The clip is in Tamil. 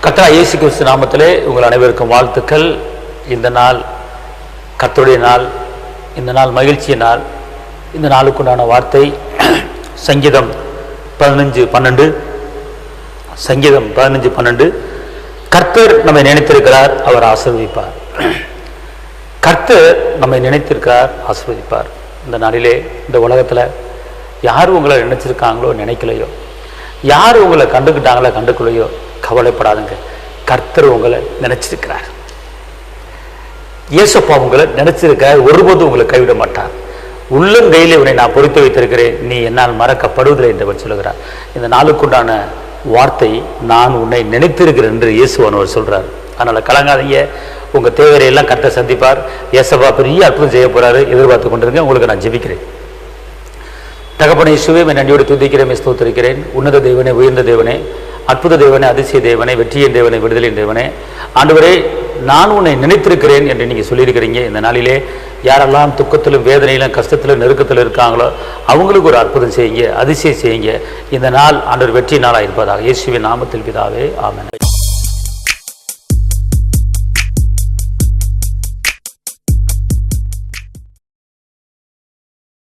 கர்த்தர் இயேசு கிறிஸ்து நாமத்திலே உங்கள் அனைவருக்கும் வாழ்த்துக்கள். இந்த நாள் கர்த்தருடைய நாள், இந்த நாள் மகிழ்ச்சிய நாள். இந்த நாளுக்குண்டான வார்த்தை சங்கீதம் 15:12. சங்கீதம் 15:12. கர்த்தர் நம்மை நினைத்திருக்கிறார், அவர் ஆசீர்வதிப்பார். கர்த்தர் நம்மை நினைத்திருக்கிறார், ஆசீர்வதிப்பார். இந்த நாளிலே இந்த உலகத்தில் யார் உங்களை நினைச்சிருக்காங்களோ நினைக்கலையோ, யார் உங்களை கண்டுக்கிட்டாங்களோ கண்டுக்கலையோ, கவலைப்படாதுங்க. கர்த்தர் உங்களை நினைச்சிருக்கிறார். இயேசுப்பா உங்களை நினைச்சிருக்கிறார். ஒருபோதும் உங்களை கைவிட மாட்டார். உள்ளங்கையில் உன்னை நான் பொறுத்து வைத்திருக்கிறேன், நீ என்னால் மறக்கப்படுவதில்லை என்றவர் சொல்லுகிறார். இந்த நாளுக்குண்டான வார்த்தை நான் உன்னை நினைத்திருக்கிறேன் என்று இயேசுவானவர் சொல்றார். அதனால கலங்காதீங்க. உங்க தேவையெல்லாம் கர்த்தர் சந்திப்பார். இயேசுப்பா பெரிய அற்புதம் செய்ய போறாரு, எதிர்பார்த்து கொண்டிருங்க. உங்களுக்கு நான் ஜெபிக்கிறேன். தகப்பனை இயேசுவே, நன்றியோடு துதிக்கிறேன், ஸ்தோத்திரிக்கிறேன். உன்னத தேவனே, உயர்ந்த தேவனே, அற்புத தேவனே, அதிசய தேவனே, வெற்றியின் தேவனே, விடுதலின் தேவனே, ஆண்டவரே நான் உன்னை நினைத்திருக்கிறேன் என்று நீங்கள் சொல்லியிருக்கிறீங்க. இந்த நாளிலே யாரெல்லாம் துக்கத்திலும் வேதனையிலும் கஷ்டத்திலும் நெருக்கத்தில் இருக்காங்களோ அவங்களுக்கு ஒரு அற்புதம் செய்யுங்க, அதிசயம் செய்யுங்க. இந்த நாள் ஆண்டவர் வெற்றி நாளாக இருப்பதாக இயேசுவின் நாமத்தில் பிதாவே, ஆமென்.